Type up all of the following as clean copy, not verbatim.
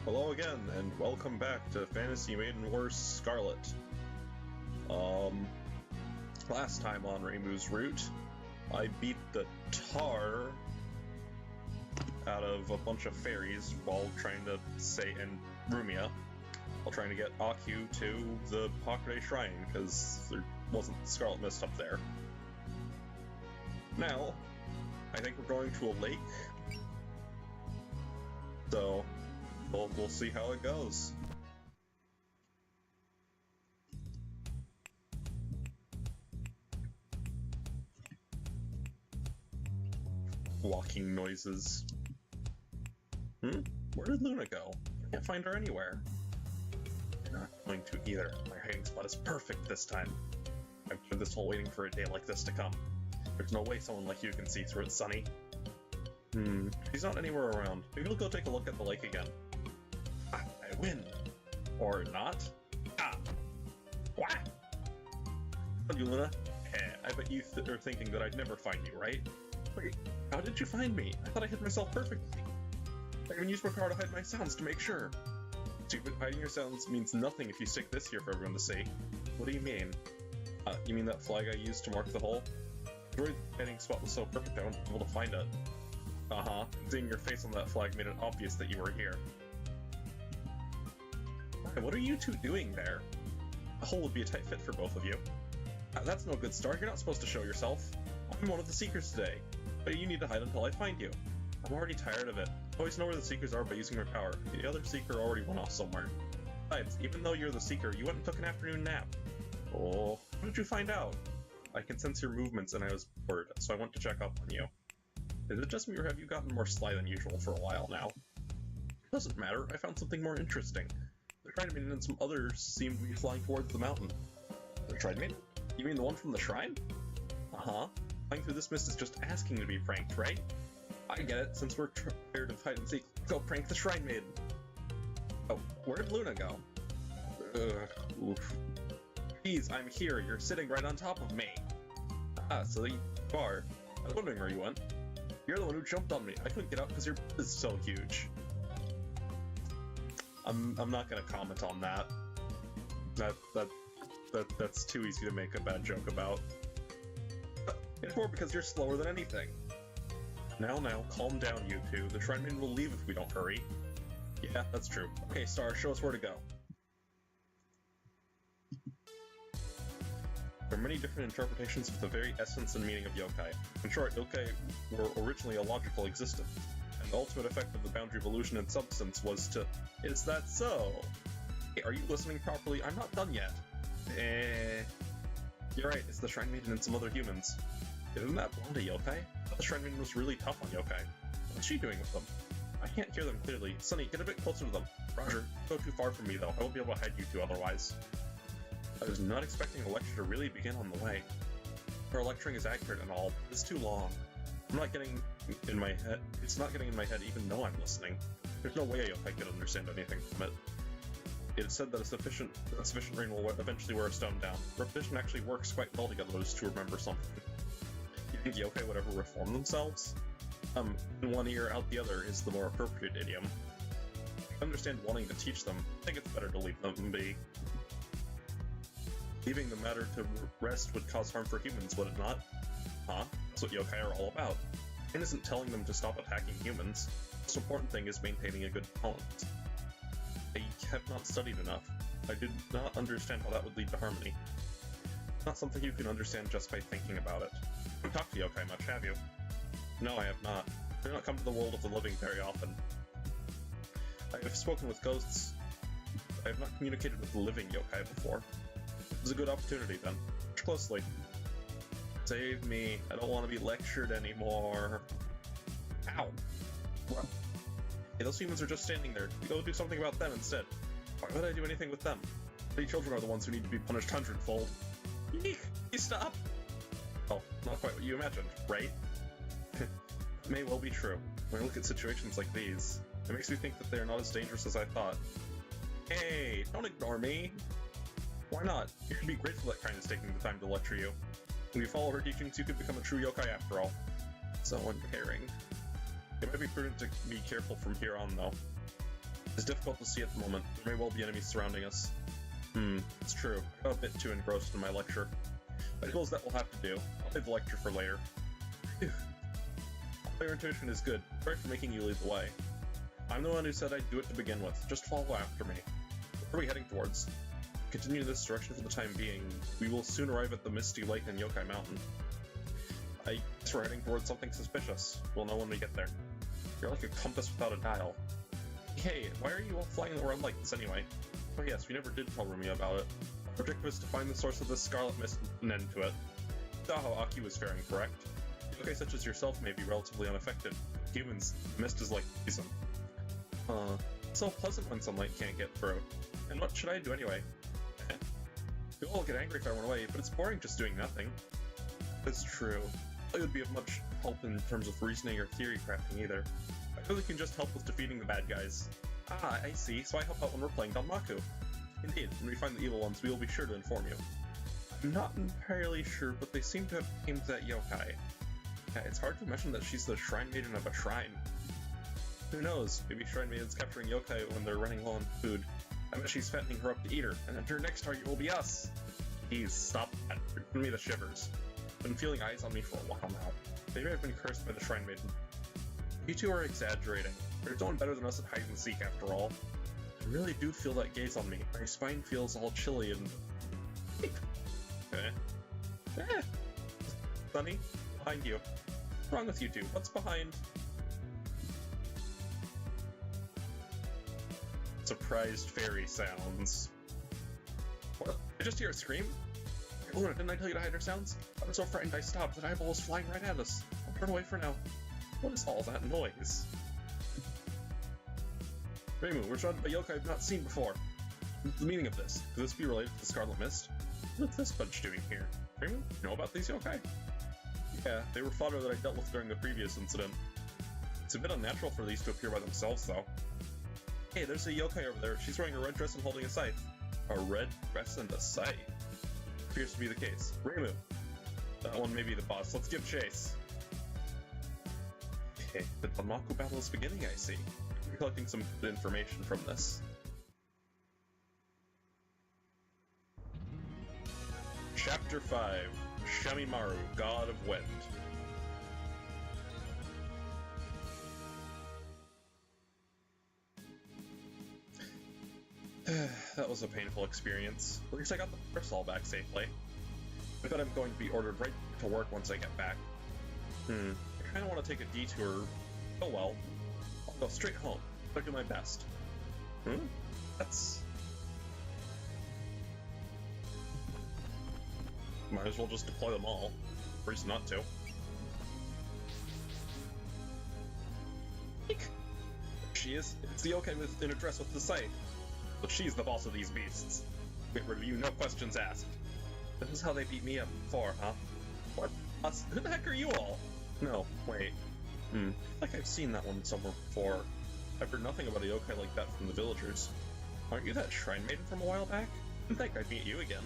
Hello again, and welcome back to Fantasy Maiden Wars Scarlet. Last time on Reimu's route, I beat the tar out of a bunch of fairies while trying to and Rumia, while trying to get Aku to the Hakurei Shrine, because there wasn't Scarlet Mist up there. Now, I think we're going to a lake, so we'll see how it goes. Walking noises. Where did Luna go? I can't find her anywhere. I'm not going to either. My hiding spot is perfect this time. I've been this whole waiting for a day like this to come. There's no way someone like you can see through it, Sonny. She's not anywhere around. Maybe we'll go take a look at the lake again. I win. Or not. What? You, Luna? I bet you are thinking that I'd never find you, right? Wait, how did you find me? I thought I hid myself perfectly. I even used my power to hide my sounds to make sure. Stupid, hiding your sounds means nothing if you stick this here for everyone to see. What do you mean? You mean that flag I used to mark the hole? The hiding spot was so perfect I wasn't able to find it. Seeing your face on that flag made it obvious that you were here. What are you two doing there? A hole would be a tight fit for both of you. That's no good start. You're not supposed to show yourself. I'm one of the Seekers today, but you need to hide until I find you. I'm already tired of it. I always know where the Seekers are by using their power. The other Seeker already went off somewhere. Besides, even though you're the Seeker, you went and took an afternoon nap. Oh, how did you find out? I can sense your movements and I was bored, so I went to check up on you. Is it just me or have you gotten more sly than usual for a while now? It doesn't matter, I found something more interesting. The Shrine Maiden and some others seem to be flying towards the mountain. The Shrine Maiden? You mean the one from the shrine? Flying through this mist is just asking to be pranked, right? I get it, since we're tired of hide and seek, let's go prank the Shrine Maiden. Oh, where'd Luna go? Oof. Jeez, I'm here, you're sitting right on top of me. So you are. I was wondering where you went. You're the one who jumped on me. I couldn't get out because your butt is so huge. I'm not gonna comment on that. That's too easy to make a bad joke about. It's more because you're slower than anything. Now, calm down, you two. The Shrine Maiden will leave if we don't hurry. Yeah, that's true. Okay, Star, show us where to go. There are many different interpretations of the very essence and meaning of yokai. In short, yokai were originally a logical existence, and the ultimate effect of the boundary of illusion and substance was to... Is that so? Hey, are you listening properly? I'm not done yet. You're right, it's the Shrine Maiden and some other humans. Isn't that blonde a yokai? I thought the Shrine Maiden was really tough on yokai. What's she doing with them? I can't hear them clearly. Sonny, get a bit closer to them. Roger, go too far from me though. I won't be able to hide you two otherwise. I was not expecting a lecture to really begin on the way. Her lecturing is accurate and all, but it's too long. I'm not getting in my head. It's not getting in my head even though I'm listening. There's no way a yokai could understand anything from it. It is said that a sufficient rain will eventually wear a stone down. Repetition actually works quite well to get those to remember something. You think yokai would ever reform themselves? In one ear, out the other is the more appropriate idiom. I understand wanting to teach them. I think it's better to leave them be. Leaving the matter to rest would cause harm for humans, would it not? That's what yokai are all about. It isn't telling them to stop attacking humans. The most important thing is maintaining a good balance. I have not studied enough. I did not understand how that would lead to harmony. It's not something you can understand just by thinking about it. You haven't talked to yokai much, have you? No, I have not. I do not come to the world of the living very often. I have spoken with ghosts. I have not communicated with the living yokai before. It was a good opportunity then. Watch closely. Save me. I don't want to be lectured anymore. Ow. Well, hey, those humans are just standing there. You go do something about them instead. Why would I do anything with them? The children are the ones who need to be punished hundredfold. Eek! You stop! Oh, not quite what you imagined, right? It may well be true. When I look at situations like these, it makes me think that they are not as dangerous as I thought. Hey, don't ignore me! Why not? You should be grateful that Kind is taking the time to lecture you. When you follow her teachings, you could become a true yokai after all. So uncaring. It might be prudent to be careful from here on, though. It's difficult to see at the moment. There may well be enemies surrounding us. It's true. I got a bit too engrossed in my lecture. I suppose that will have to do. I'll save the lecture for later. Your intuition is good. Sorry for making you lead the way. I'm the one who said I'd do it to begin with. Just follow after me. Where are we heading towards? Continue this direction for the time being. We will soon arrive at the Misty Lake and Yokai Mountain. I guess we're heading towards something suspicious. We'll know when we get there. You're like a compass without a dial. Hey, why are you all flying around like this anyway? Oh yes, we never did tell Rumi about it. Our objective was to find the source of this Scarlet Mist and end to it. Saw how Aki was faring, correct? Yokai such as yourself may be relatively unaffected. Humans, mist is like poison. It's so pleasant when sunlight can't get through. And what should I do anyway? You'll all get angry if I run away, but it's boring just doing nothing. That's true. It would be of much help in terms of reasoning or theory crafting either. I really can just help with defeating the bad guys. Ah, I see, so I help out when we're playing Danmaku. Indeed, when we find the evil ones, we will be sure to inform you. I'm not entirely sure, but they seem to have aimed at yokai. Yeah, it's hard to imagine that she's the Shrine Maiden of a shrine. Who knows, maybe Shrine Maiden's capturing yokai when they're running low on food. I bet she's fattening her up to eat her, and then her next target will be us! Please, stop that. You're giving me the shivers. I've been feeling eyes on me for a while now. Maybe I've been cursed by the Shrine Maiden. You two are exaggerating. There's no one better than us at hide and seek, after all. I really do feel that gaze on me. My spine feels all chilly and... Sunny, behind you. What's wrong with you two? What's behind? Surprised fairy sounds. What? I just hear a scream? Luna, didn't I tell you to hide our sounds? I was so frightened I stopped. That eyeball was flying right at us. I'll turn away for now. What is all that noise? Reimu, we're surrounded by yokai I've not seen before. What's the meaning of this? Could this be related to the Scarlet Mist? What's this bunch doing here? Reimu, you know about these yokai? Yeah, they were fodder that I dealt with during the previous incident. It's a bit unnatural for these to appear by themselves, though. Hey, there's a yokai over there. She's wearing a red dress and holding a scythe. A red dress and a scythe? Appears to be the case. Reimu. That one may be the boss. Let's give chase. Okay, the Danmaku battle is beginning, I see. We're collecting some good information from this. Chapter 5. Shamimaru, God of Wind. That was a painful experience. At least I got the parasol back safely. I bet I'm going to be ordered right to work once I get back. I kinda want to take a detour. Oh well. I'll go straight home. I'll do my best. That's... Might as well just deploy them all. Reason not to. There she is. It's the yokai in a dress with the scythe. But she's the boss of these beasts. Get rid of you, no questions asked. This is how they beat me up before, huh? What? Us? Who the heck are you all? No, wait. Like I've seen that one somewhere before. I've heard nothing about a yokai like that from the villagers. Aren't you that Shrine Maiden from a while back? Didn't think I'd meet you again.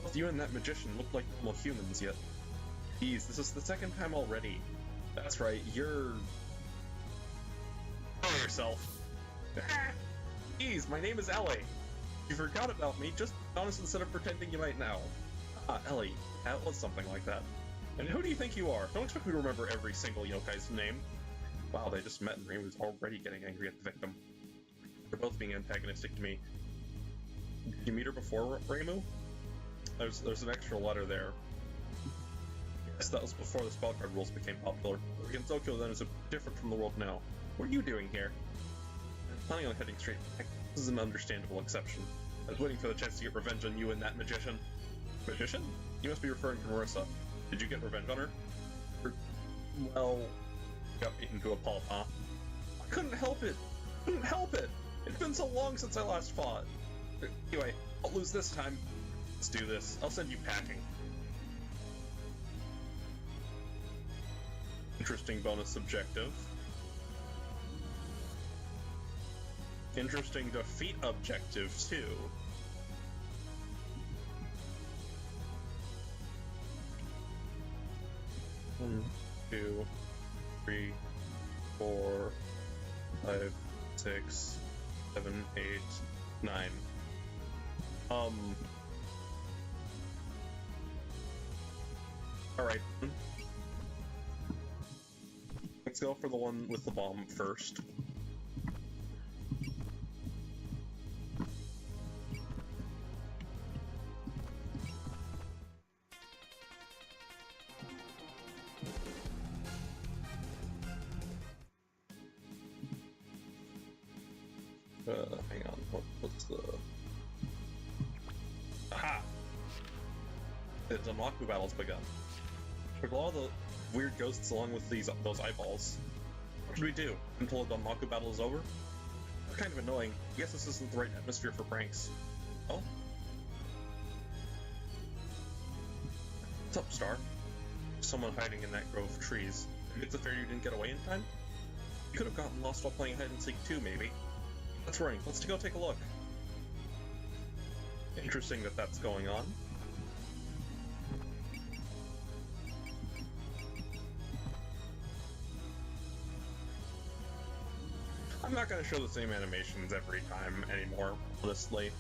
Both you and that magician look like normal humans, yet... Geez, this is the second time already. That's right, you're... Kill yourself. Geez, my name is Elly. You forgot about me, just be honest instead of pretending you might now. Ah, Elly. That was something like that. And who do you think you are? Don't expect me to remember every single yokai's name. Wow, they just met and Reimu's already getting angry at the victim. They're both being antagonistic to me. Did you meet her before, Reimu? There's an extra letter there. Yes, that was before the spellcard rules became popular. Again, Tokyo then is a bit different from the world now. What are you doing here? I'm planning on heading straight back. This is an understandable exception. I was waiting for the chance to get revenge on you and that magician. Magician? You must be referring to Marissa. Did you get revenge on her? Well... got beaten to a pulp, huh? I couldn't help it! Couldn't help it! It's been so long since I last fought! Anyway, I'll lose this time. Let's do this. I'll send you packing. Interesting bonus objective. Interesting defeat objective, too. One, 2, 3, 4, 5, 6, 7, 8, 9. Alright. Let's go for the one with the bomb first. Hang on, what's the... Aha! The Danmaku battle's begun. Took a lot of the weird ghosts along with those eyeballs. What should we do? Until the Danmaku battle is over? Kind of annoying. I guess this isn't the right atmosphere for pranks. Oh? What's up, Star? Someone hiding in that grove of trees. Maybe it's a fairy you didn't get away in time? You could have gotten lost while playing hide and seek too, maybe. That's right, let's go take a look. Interesting that that's going on. I'm not going to show the same animations every time anymore, honestly.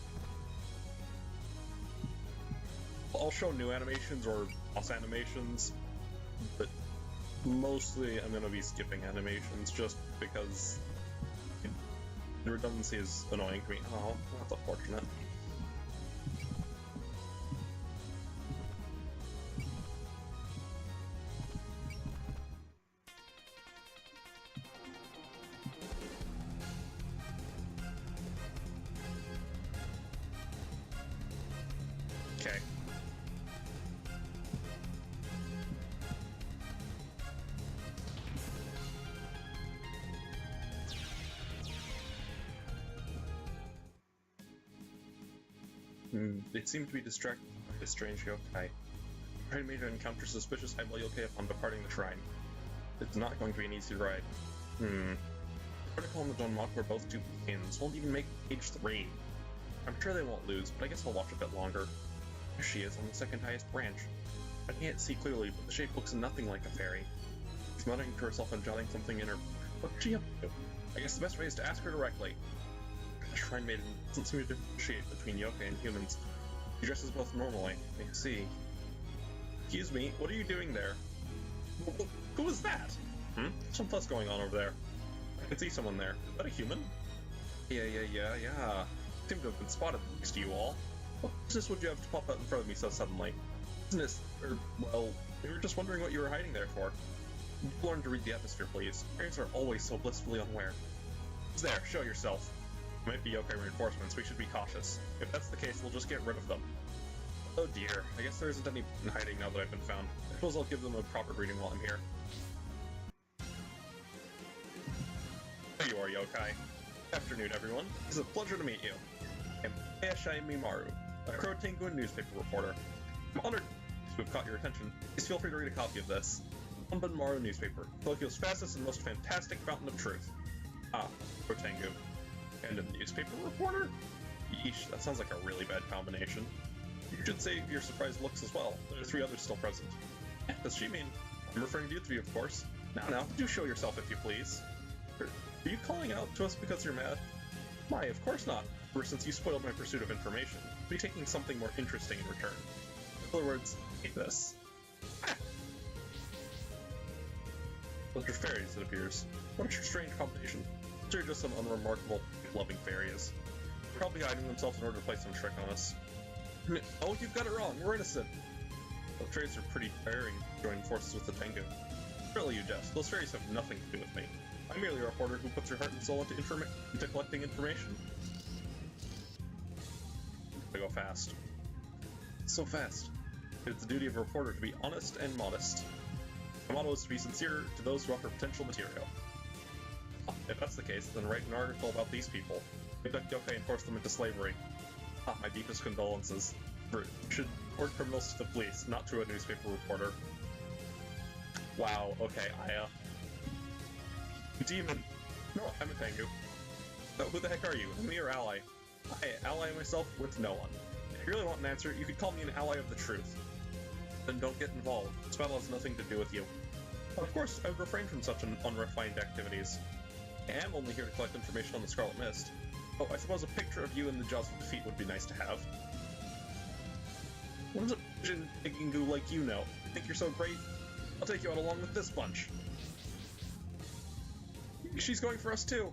I'll show new animations or boss animations, but mostly I'm going to be skipping animations just because the redundancy is annoying to me. Oh, that's unfortunate. Okay. They seem to be distracted by this strange yokai. Trying me to encounter suspicious highway yokai upon departing the shrine. It's not going to be an easy ride. The protocol and the Danmaku are both two begins. Won't even make page 3. I'm sure they won't lose, but I guess I'll watch a bit longer. There she is, on the second highest branch. I can't see clearly, but the shape looks nothing like a fairy. She's muttering to herself and jotting something in her... What's she up to? I guess the best way is to ask her directly. The Shrine Maiden doesn't seem to differentiate between yokai and humans. She dresses both normally. I see. Excuse me, what are you doing there? Who was that? Some fuss going on over there. I can see someone there. Is that a human? Yeah. Seem to have been spotted next to you all. What business would you have to pop out in front of me so suddenly? Business, well, we were just wondering what you were hiding there for. Learn to read the atmosphere, please. Parents are always so blissfully unaware. Who's there? Show yourself. It might be yokai reinforcements. We should be cautious. If that's the case, we'll just get rid of them. Oh dear. I guess there isn't any in hiding now that I've been found. I suppose I'll give them a proper greeting while I'm here. There you are, yokai. Afternoon, everyone. It's a pleasure to meet you. I'm Ayashai Mimaru, a Crow Tengu newspaper reporter. I'm honored to have caught your attention. Please feel free to read a copy of this. Bunbun Maru newspaper, Tokyo's fastest and most fantastic fountain of truth. Ah, Crow Tengu. And a newspaper reporter? Yeesh, that sounds like a really bad combination. You should save your surprised looks as well. There are 3 others still present. What does she mean? I'm referring to you 3, of course. Now, do show yourself if you please. Are you calling out to us because you're mad? Why, of course not. Ever since you spoiled my pursuit of information, I'll be taking something more interesting in return. In other words, take this. Ah! Those are fairies, it appears. What a strange combination. They're just some unremarkable, loving fairies. They're probably hiding themselves in order to play some trick on us. Oh, you've got it wrong. We're innocent. Those fairies are pretty daring, joining forces with the Tengu. Really, you jest. Those fairies have nothing to do with me. I'm merely a reporter who puts her heart and soul into collecting information. I go fast. So fast. It's the duty of a reporter to be honest and modest. My motto is to be sincere to those who offer potential material. If that's the case, then write an article about these people. Abduct yokai and force them into slavery. My deepest condolences. You should report criminals to the police, not to a newspaper reporter. Wow, okay, Demon! No, I'm a Tengu. So who the heck are you? Me or ally? I ally myself with no one. If you really want an answer, you could call me an ally of the truth. Then don't get involved. This battle has nothing to do with you. Of course, I would refrain from such unrefined activities. I am only here to collect information on the Scarlet Mist. Oh, I suppose a picture of you in the jaws of defeat would be nice to have. What does a pigeon digging goo like you know? Think you're so great? I'll take you out along with this bunch. She's going for us too.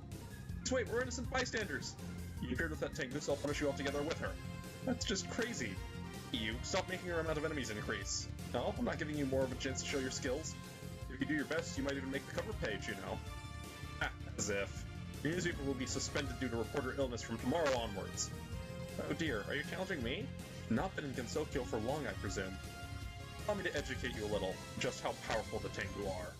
Just wait, we're innocent bystanders. You appeared with that Tengu, so I'll punish you altogether with her. That's just crazy. You, stop making your amount of enemies increase. No, I'm not giving you more of a chance to show your skills. If you do your best, you might even make the cover page, you know. Ah, as if. Your newspaper will be suspended due to reporter illness from tomorrow onwards. Oh dear, are you challenging me? Not been in Gensokyo for long, I presume. Allow me to educate you a little, just how powerful the Tengu are.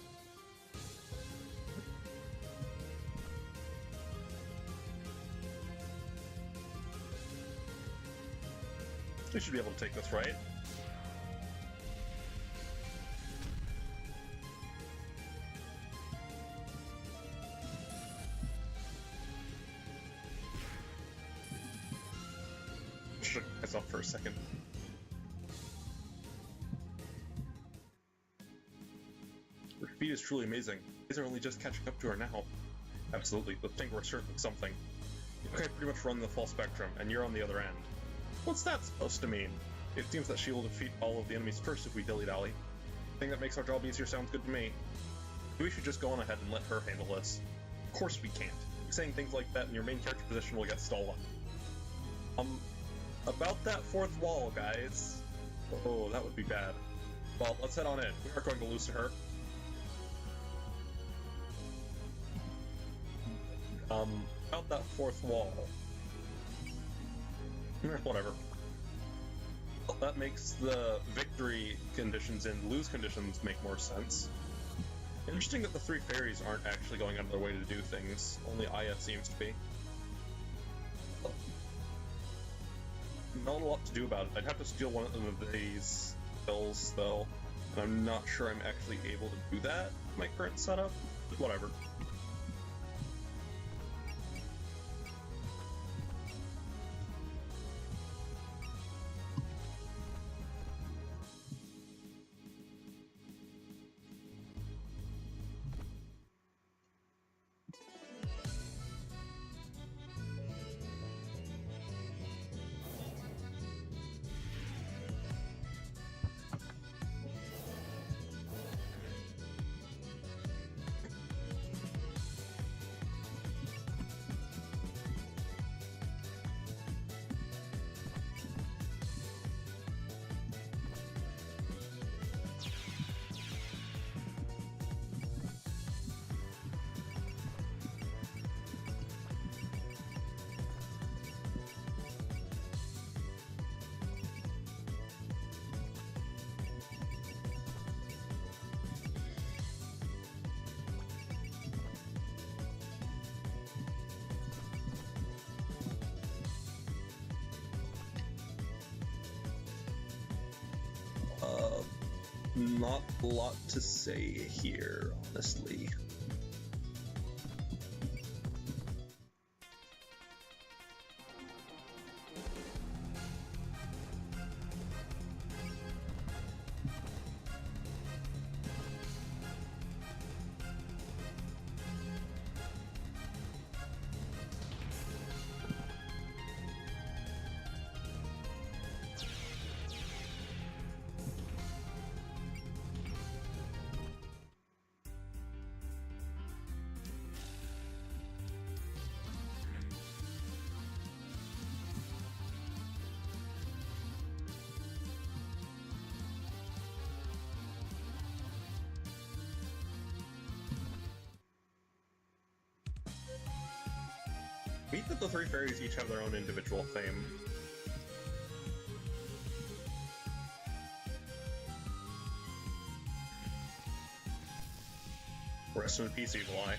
We should be able to take this, right? Shook myself for a second. Her speed is truly amazing. These are only just catching up to her now. Absolutely, the Tengu are certainly something. Okay, pretty much run the full spectrum, and you're on the other end. What's that supposed to mean? It seems that she will defeat all of the enemies first if we dilly-dally. The thing that makes our job easier sounds good to me. Maybe we should just go on ahead and let her handle this. Of course we can't. Saying things like that in your main character position will get stolen. About that fourth wall, guys. Oh, that would be bad. Well, let's head on in. We aren't going to lose to her. About that fourth wall. Whatever. Well, that makes the victory conditions and lose conditions make more sense. Interesting that the three fairies aren't actually going out of their way to do things. Only Aya seems to be. Not a lot to do about it. I'd have to steal one of these spells, though. And I'm not sure I'm actually able to do that in my current setup. But whatever. Not a lot to say here, honestly. Neat that the three fairies each have their own individual theme. Rest in peace, Evil Eye.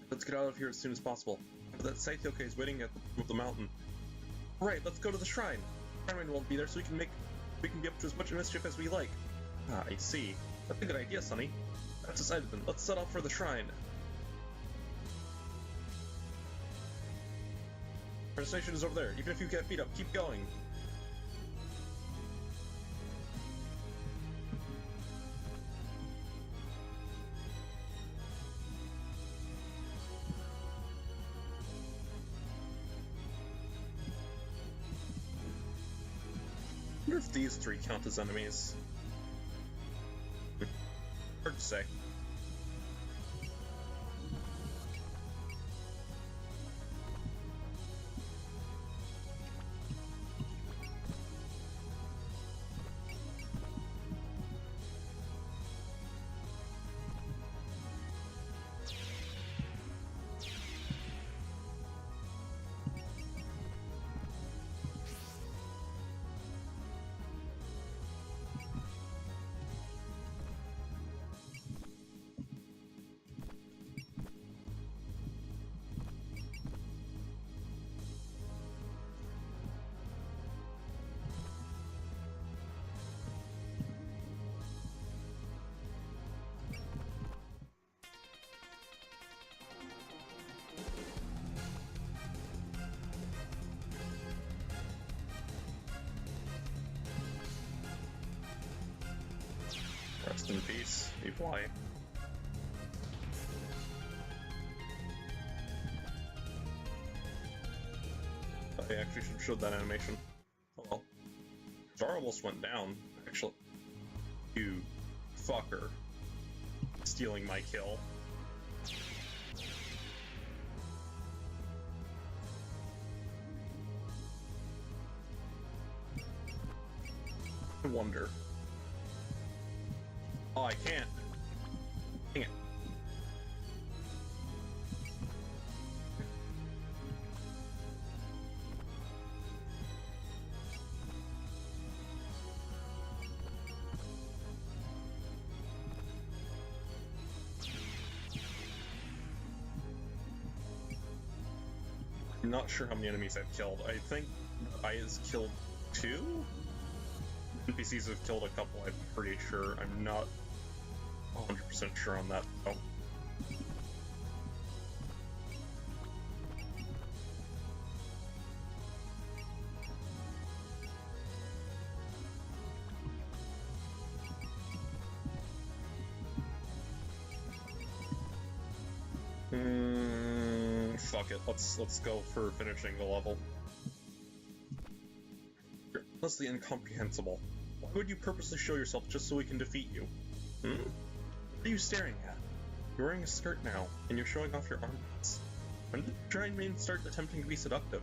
Let's get out of here as soon as possible. That Saityoke is waiting at the top of the mountain. Right, let's go to the shrine. Shrine won't be there, so we can get up to as much mischief as we like. Ah, I see. That's a good idea, Sonny. That's decided then. Let's set off for the shrine. Our destination is over there. Even if you get beat up, keep going. wonder if these three count as enemies. Hard to say. Rest in peace, you fly. I actually should have showed that animation. Oh well. Star almost went down, actually. You fucker. Stealing my kill. I wonder. Oh, I can't. Dang it. I'm not sure how many enemies I've killed. I think I has killed 2? NPCs have killed a couple, I'm pretty sure. I'm not 100% sure on that, though. Fuck it, let's go for finishing the level. You're honestly incomprehensible. Why would you purposely show yourself just so we can defeat you? What are you staring at? You're wearing a skirt now, and you're showing off your armpits. When did Shrine Maiden start attempting to be seductive?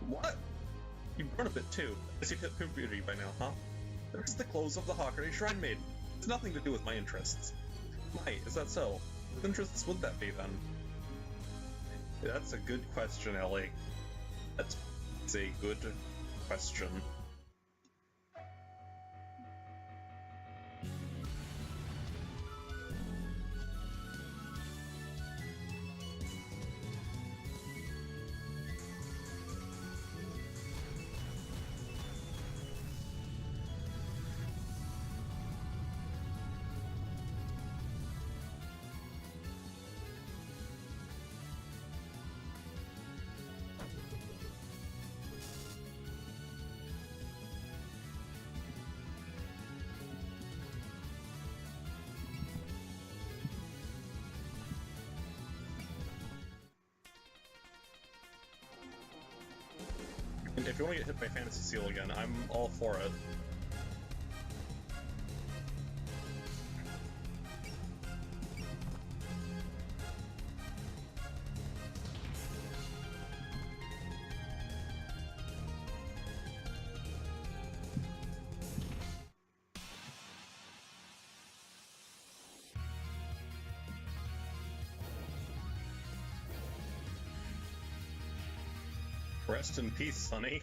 What? You've grown a bit too. I guess you've hit puberty by now, huh? There's the clothes of the Hawkeye Shrine Maiden. It's nothing to do with my interests. Why, is that so? What interests would that be, then? That's a good question, Elly. That's a good question. If you want to get hit by Fantasy Seal again, I'm all for it. Rest in peace, Sonny.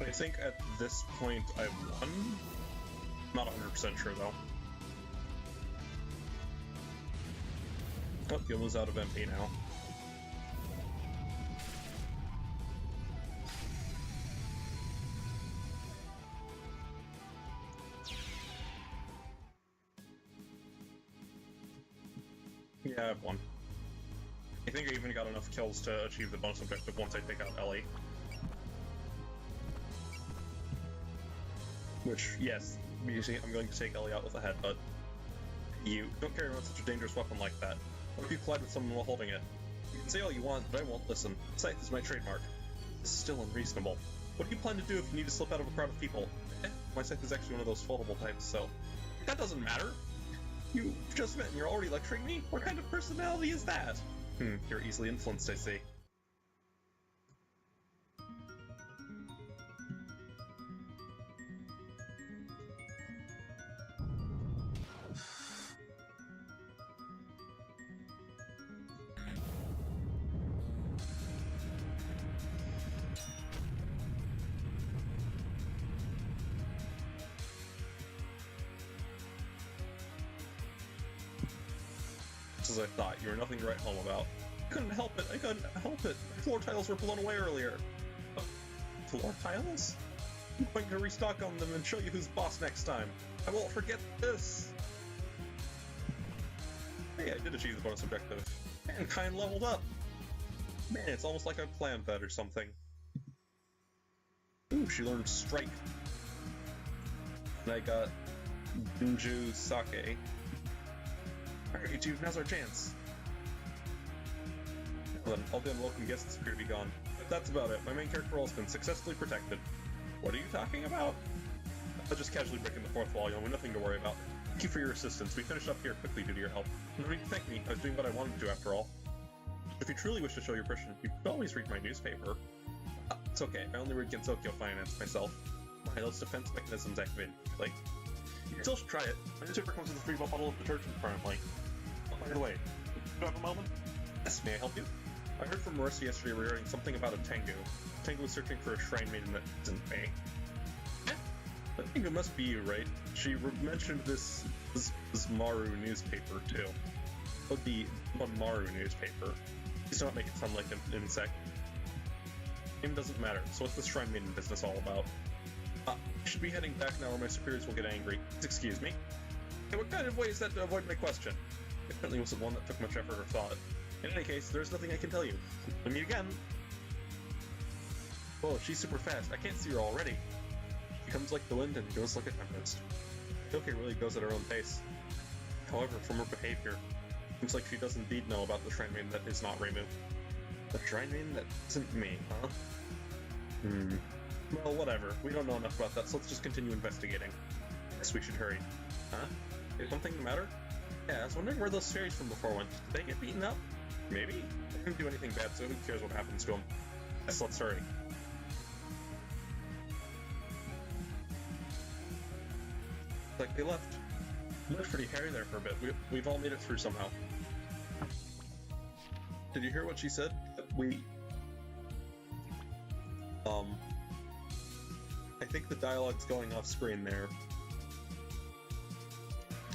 I think at this point I've won. Not 100% sure though. Oh, Yomu's out of MP now. Yeah, I've won. I think I even got enough kills to achieve the bonus objective once I take out Elly. Which, yes, usually I'm going to take Elly out with a headbutt. You don't carry around such a dangerous weapon like that. What if you collide with someone while holding it? You can say all you want, but I won't listen. Scythe is my trademark. This is still unreasonable. What do you plan to do if you need to slip out of a crowd of people? My Scythe is actually one of those foldable types, so... That doesn't matter! You just met and you're already lecturing me? What kind of personality is that? You're easily influenced, I see. As I thought, you were nothing to write home about. I couldn't help it, I couldn't help it. My floor tiles were blown away earlier. Floor tiles? I'm going to restock on them and show you who's boss next time. I won't forget this! Hey, I did achieve the bonus objective. Mankind leveled up! Man, it's almost like I planned that or something. Ooh, she learned Strike. And I got Bunju Sake. Alright, you two, now's our chance. Well, then, all the unwelcome guests appear to be gone. But that's about it. My main character role has been successfully protected. What are you talking about? I'll just casually break in the fourth wall, Yomu, nothing to worry about. Thank you for your assistance. We finished up here quickly due to your help. No need to thank me. I was doing what I wanted to after all. If you truly wish to show your passion, you could always read my newspaper. It's okay. I only read Gensokyo Finance myself. My those defense mechanisms activated. Like, you still should try it. My newspaper comes with a free bottle of detergent currently. By the way, do you have a moment? Yes, may I help you? I heard from Marissa yesterday regarding something about a Tengu. Tengu was searching for a shrine maiden that isn't me. I think it must be you, right? She mentioned this Maru newspaper, too. Oh, the Maru newspaper. Please don't make it sound like an insect. Name doesn't matter, so what's this shrine maiden business all about? I should be heading back now or my superiors will get angry. Please excuse me. Hey, what kind of way is that to avoid my question? It definitely wasn't one that took much effort or thought. In any case, there's nothing I can tell you. We'll meet again. Whoa, she's super fast. I can't see her already. She comes like the wind and goes like a tempest. Yokai really goes at her own pace. However, from her behavior, it seems like she does indeed know about the shrine maiden that is not Reimu. The shrine maiden that isn't me, huh? Well, whatever. We don't know enough about that, so let's just continue investigating. Guess we should hurry. Huh? Is something the matter? Yeah, I was wondering where those fairies from before went. Did they get beaten up? Maybe? They didn't do anything bad, so who cares what happens to them? Yes, let's hurry. Like they left. It looked pretty hairy there for a bit. We've all made it through somehow. Did you hear what she said? I think the dialogue's going off screen there.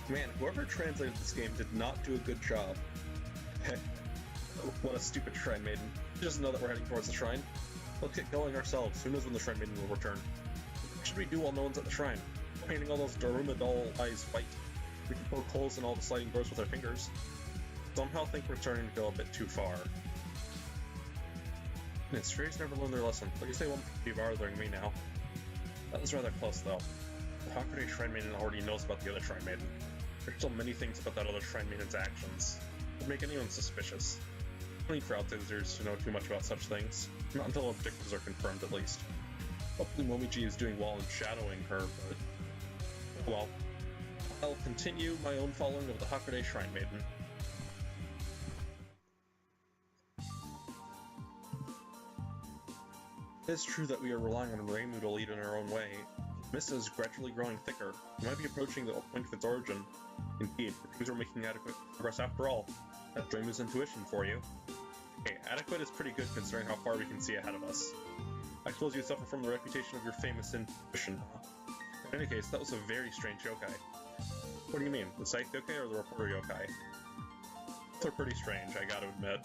Man, whoever translated this game did not do a good job. What a stupid shrine maiden. She doesn't know that we're heading towards the shrine. Let's get going ourselves. Who knows when the shrine maiden will return? What should we do while no one's at the shrine? Painting all those Daruma doll eyes white. We can poke holes in all the sliding doors with our fingers. Somehow think we're starting to go a bit too far. Its fairies never learned their lesson. I guess they won't be bothering me now. That was rather close, though. The Hakurei Shrine Maiden already knows about the other Shrine Maiden. There's still many things about that other Shrine Maiden's actions that would make anyone suspicious. No need for outsiders to know too much about such things. Not until objectives are confirmed, at least. Hopefully Momiji is doing well in shadowing her, but... well, I'll continue my own following of the Hakurei Shrine Maiden. It is true that we are relying on Reimu to lead in our own way. Mist is gradually growing thicker. We might be approaching the point of its origin. Indeed, it seems we're making adequate progress after all. That's Reimu's intuition for you. Okay, adequate is pretty good considering how far we can see ahead of us. I suppose you suffer from the reputation of your famous intuition, huh? In any case, that was a very strange yokai. What do you mean, the Scythe yokai or the reporter yokai? Both are pretty strange, I gotta admit.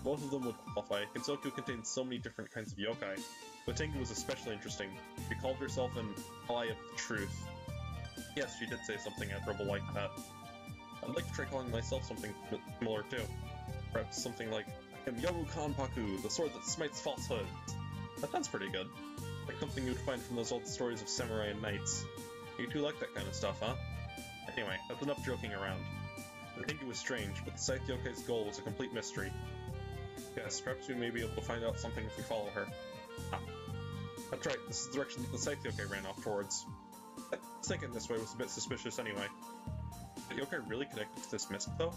Both of them would qualify. Kensoku contains so many different kinds of yokai, but Tengu was especially interesting. She called herself an ally of the truth. Yes, she did say something admirable like that. I'd like to try calling myself something similar too. Perhaps something like, I am Yoru Kanpaku, the sword that smites falsehood. That sounds pretty good. Like something you'd find from those old stories of samurai and knights. You two like that kind of stuff, huh? Anyway, that's enough joking around. I think it was strange, but the Scythe Yokai's goal was a complete mystery. Yes, perhaps we may be able to find out something if we follow her. Ah, that's right, this is the direction that the Scythe Yokai ran off towards. I was thinking this way was a bit suspicious anyway. Did Yokai really connected to this mist, though?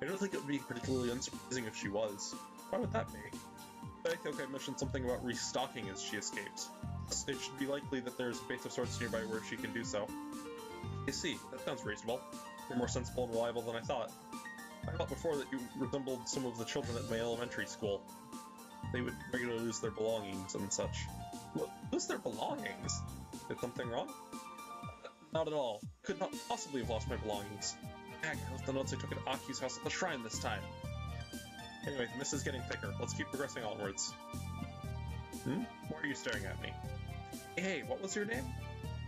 I don't think it would be particularly unsurprising if she was. Why would that be? Scythe Yokai mentioned something about restocking as she escapes. It should be likely that there's a base of sorts nearby where she can do so. I see, that sounds reasonable. You're more sensible and reliable than I thought. I thought before that you resembled some of the children at my elementary school. They would regularly lose their belongings and such. What? Lose their belongings? Did something wrong? Not at all. Could not possibly have lost my belongings. Heck, I left the notes I took at Aki's house at the shrine this time. Anyway, the mist is getting thicker. Let's keep progressing onwards. Why are you staring at me? Hey, what was your name?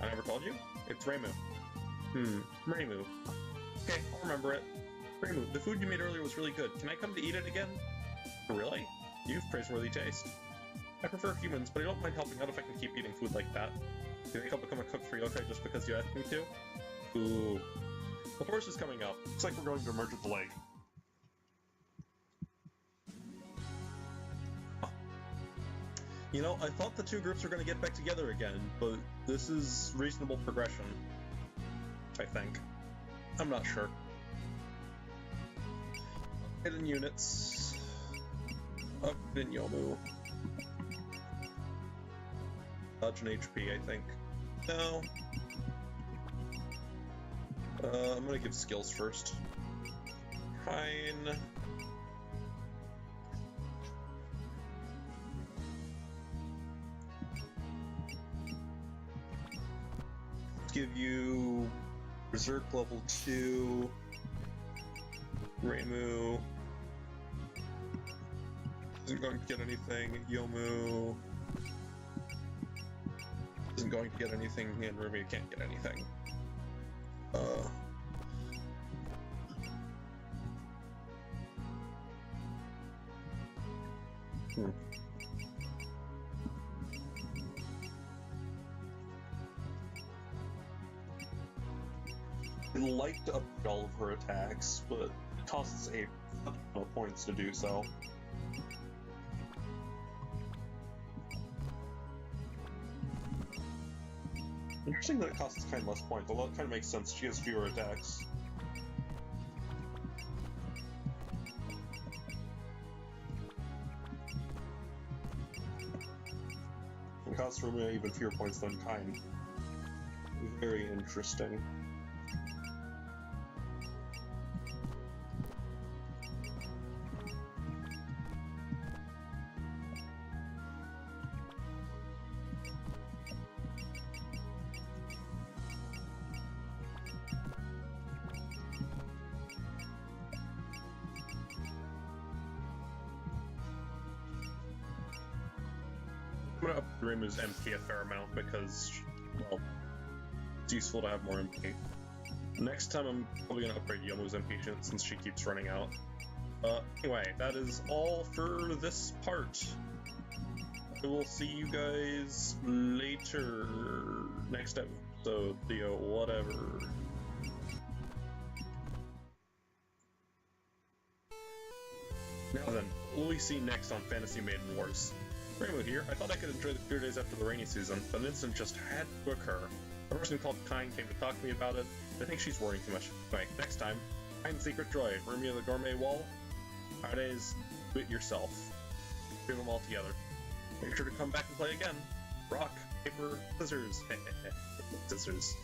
I never told you? It's Reimu. Reimu. Okay, I'll remember it. Reimu, the food you made earlier was really good. Can I come to eat it again? Really? You've praiseworthy taste. I prefer humans, but I don't mind helping out if I can keep eating food like that. Do you think I'll become a cook for yokai just because you asked me to? Ooh. The forest is coming up. Looks like we're going to emerge at the lake. You know, I thought the two groups were going to get back together again, but this is reasonable progression. I think. I'm not sure. Hidden units. Up in Yomu. Dodge and HP, I think. No. I'm gonna give skills first. Fine. Let's give you Berserk level 2. Reimu isn't going to get anything. Yomu isn't going to get anything, and Ruby can't get anything. I'd like to upgrade all of her attacks, but it costs a ton of points to do so. Interesting that it costs kind of less points, although it kind of makes sense. She has fewer attacks. It costs for me even fewer points than kind. Very interesting. I'm gonna up Reimu's MP a fair amount because, well, it's useful to have more MP. Next time I'm probably gonna upgrade Yomu's MP since she keeps running out. Anyway, that is all for this part. I will see you guys later. Next episode, video, whatever. Now then, what will we see next on Fantasy Maiden Wars? Reimu here. I thought I could enjoy the clear days after the rainy season, but an incident just had to occur. A person called Kine came to talk to me about it. I think she's worrying too much. Anyway, next time, Kine's Secret Joy, Rumia the Gourmet Wall. Fridays, do it yourself. Do them all together. Make sure to come back and play again. Rock, paper, scissors. Scissors.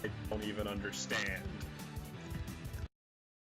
I don't even understand.